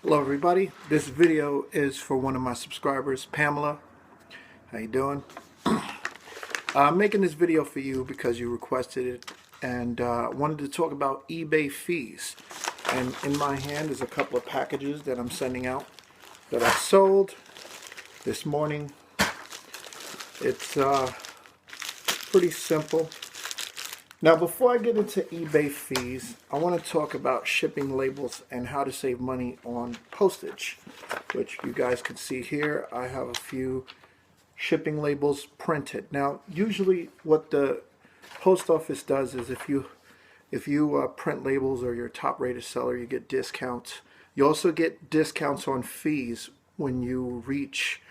Hello everybody, this video is for one of my subscribers, Pamela. How you doing? I'm making this video for you because you requested it, and wanted to talk about eBay fees. And in my hand is a couple of packages that I'm sending out that I sold this morning. It's pretty simple. Now, before I get into eBay fees, I want to talk about shipping labels and how to save money on postage, which you guys can see here. I have a few shipping labels printed. Now, usually what the post office does is if you print labels or you're a top rated seller, you get discounts. You also get discounts on fees when you reach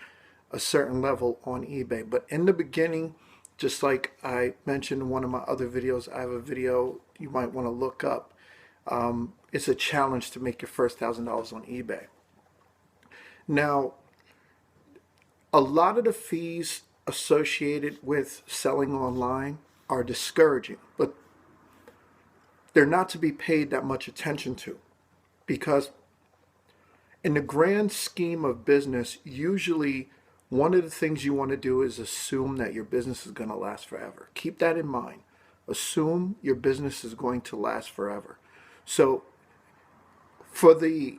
a certain level on eBay. But in the beginning, just like I mentioned in one of my other videos, I have a video you might want to look up. It's a challenge to make your first $1,000 on eBay. Now, a lot of the fees associated with selling online are discouraging, but they're not to be paid that much attention to, because in the grand scheme of business, usually one of the things you want to do is assume that your business is going to last forever. Keep that in mind. Assume your business is going to last forever. So for the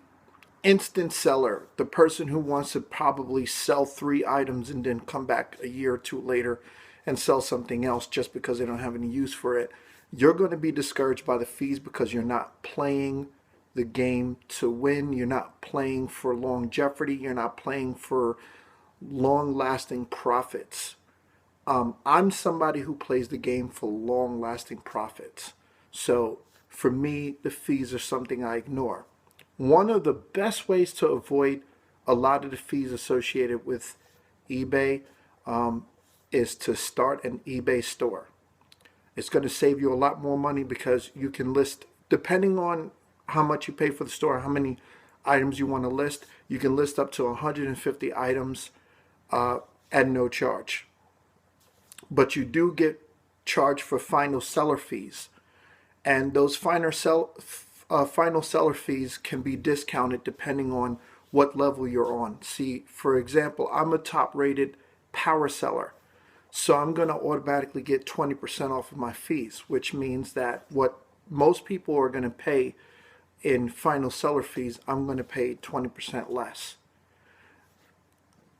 instant seller, the person who wants to probably sell 3 items and then come back a year or 2 later and sell something else just because they don't have any use for it, you're going to be discouraged by the fees because you're not playing the game to win. You're not playing for longevity. You're not playing for long-lasting profits. I'm somebody who plays the game for long-lasting profits. So for me, the fees are something I ignore. One of the best ways to avoid a lot of the fees associated with eBay is to start an eBay store. It's going to save you a lot more money because you can list, depending on how much you pay for the store, how many items you want to list, you can list up to 150 items at no charge. But you do get charged for final seller fees, and those final seller fees can be discounted depending on what level you're on. See, for example, I'm a top rated power seller, so I'm going to automatically get 20% off of my fees, which means that what most people are going to pay in final seller fees, I'm going to pay 20% less.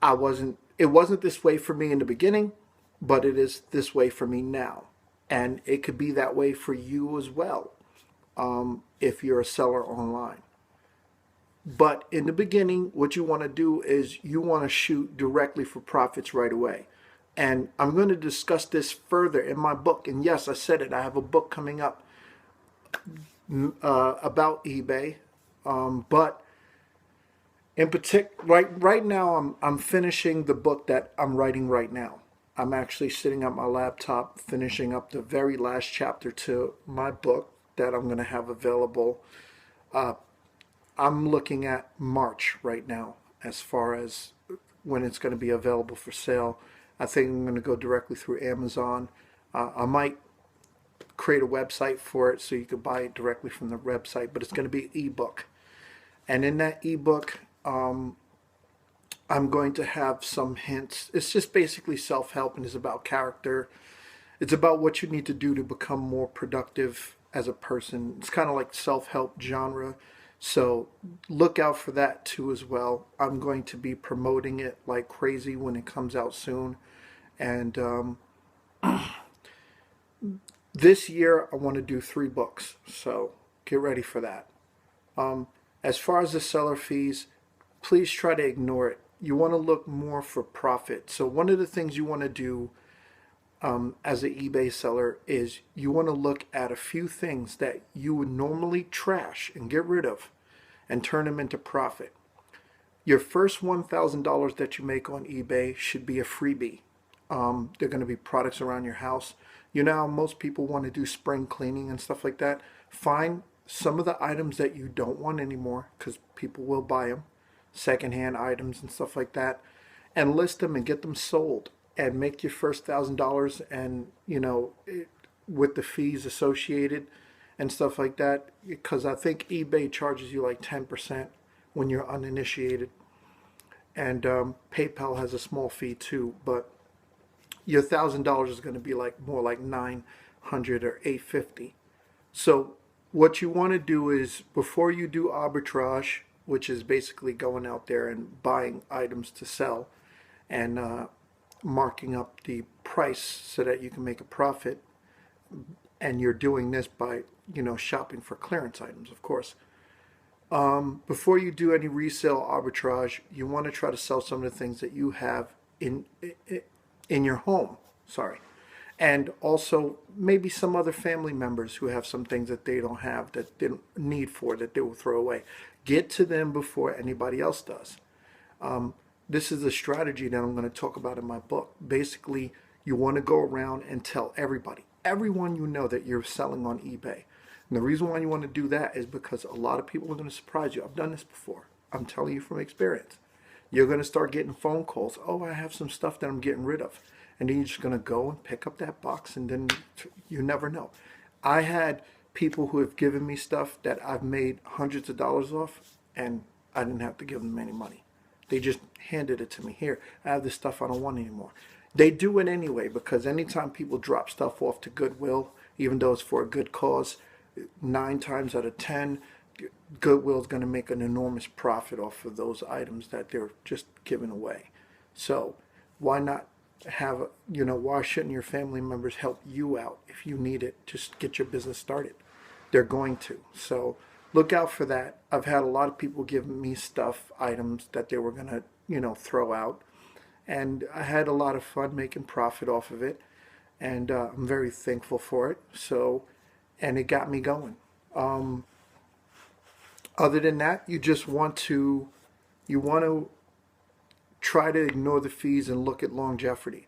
It wasn't this way for me in the beginning, but it is this way for me now. And it could be that way for you as well, if you're a seller online. But in the beginning, what you want to do is you want to shoot directly for profits right away. And I'm going to discuss this further in my book. And yes, I said it, I have a book coming up about eBay. But in particular, right now, I'm finishing the book that I'm writing right now. I'm actually sitting at my laptop finishing up the very last chapter to my book that I'm going to have available. I'm looking at March right now as far as when it's going to be available for sale. I think I'm going to go directly through Amazon. I might create a website for it so you can buy it directly from the website, but it's going to be an ebook. And in that ebook, I'm going to have some hints. It's just basically self-help, and it's about character. It's about what you need to do to become more productive as a person. It's kind of like self-help genre. So look out for that too as well. I'm going to be promoting it like crazy when it comes out soon. And this year I want to do 3 books. So get ready for that. As far as the seller fees, please try to ignore it. You want to look more for profit. So one of the things you want to do as an eBay seller is you want to look at a few things that you would normally trash and get rid of and turn them into profit. Your first $1,000 that you make on eBay should be a freebie. They're going to be products around your house. You know how most people want to do spring cleaning and stuff like that? Find some of the items that you don't want anymore, because people will buy them, secondhand items and stuff like that, and list them and get them sold and make your first $1,000, and with the fees associated and stuff like that, because I think eBay charges you like 10% when you're uninitiated. And PayPal has a small fee too, but your $1,000 is going to be like more like 900 or 850. So what you want to do is, before you do arbitrage, which is basically going out there and buying items to sell and marking up the price so that you can make a profit, and you're doing this by, shopping for clearance items, of course. Before you do any resale arbitrage, you want to try to sell some of the things that you have in your home. Sorry. And also maybe some other family members who have some things that they don't have, that they don't need for, that they will throw away. Get to them before anybody else does. This is a strategy that I'm going to talk about in my book. Basically, you want to go around and tell everyone you know, that you're selling on eBay. And the reason why you want to do that is because a lot of people are going to surprise you. I've done this before. I'm telling you from experience. You're going to start getting phone calls. Oh, I have some stuff that I'm getting rid of. And then you're just going to go and pick up that box, and then you never know. I had people who have given me stuff that I've made hundreds of dollars off, and I didn't have to give them any money. They just handed it to me. Here, I have this stuff I don't want anymore. They do it anyway, because anytime people drop stuff off to Goodwill, even though it's for a good cause, 9 times out of 10, Goodwill is going to make an enormous profit off of those items that they're just giving away. So why not have, why shouldn't your family members help you out if you need it? Just get your business started. They're going to. So look out for that. I've had a lot of people give me stuff, items that they were going to, throw out. And I had a lot of fun making profit off of it. And I'm very thankful for it. So, and it got me going. Other than that, you want to try to ignore the fees and look at longevity.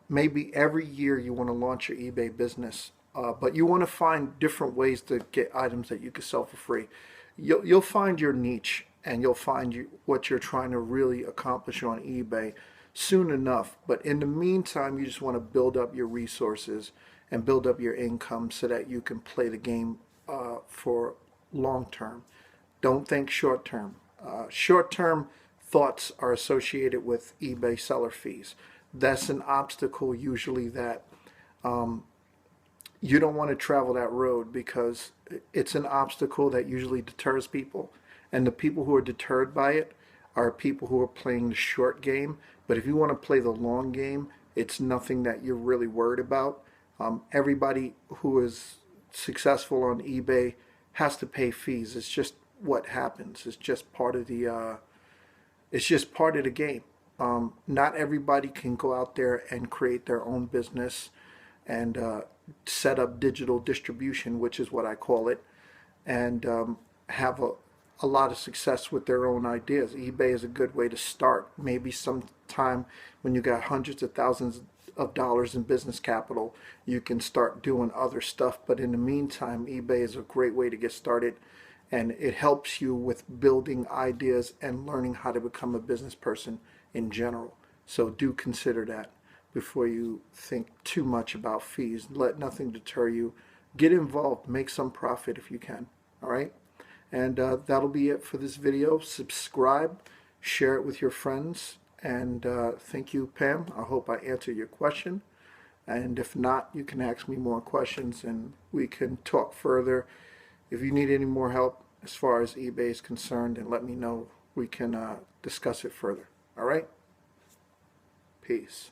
Maybe every year you want to launch your eBay business, but you want to find different ways to get items that you can sell for free. You'll find your niche, and you'll find what you're trying to really accomplish on eBay soon enough. But in the meantime, you just want to build up your resources and build up your income so that you can play the game for long term. Don't think short term. Short term thoughts are associated with eBay seller fees. That's an obstacle usually that you don't want to travel that road, because it's an obstacle that usually deters people. And the people who are deterred by it are people who are playing the short game. But if you want to play the long game, it's nothing that you're really worried about. Everybody who is successful on eBay has to pay fees. It's just what happens. It's just part of the game. Not everybody can go out there and create their own business and set up digital distribution, which is what I call it, and have a lot of success with their own ideas. eBay is a good way to start. Maybe sometime when you got hundreds of thousands of dollars in business capital, you can start doing other stuff. But in the meantime, eBay is a great way to get started, and it helps you with building ideas and learning how to become a business person in general. So do consider that before you think too much about fees. Let nothing deter you. Get involved. Make some profit if you can. All right? And that'll be it for this video. Subscribe. Share it with your friends. And thank you, Pam. I hope I answered your question. And if not, you can ask me more questions and we can talk further. If you need any more help as far as eBay is concerned, then let me know. We can discuss it further. All right? Peace.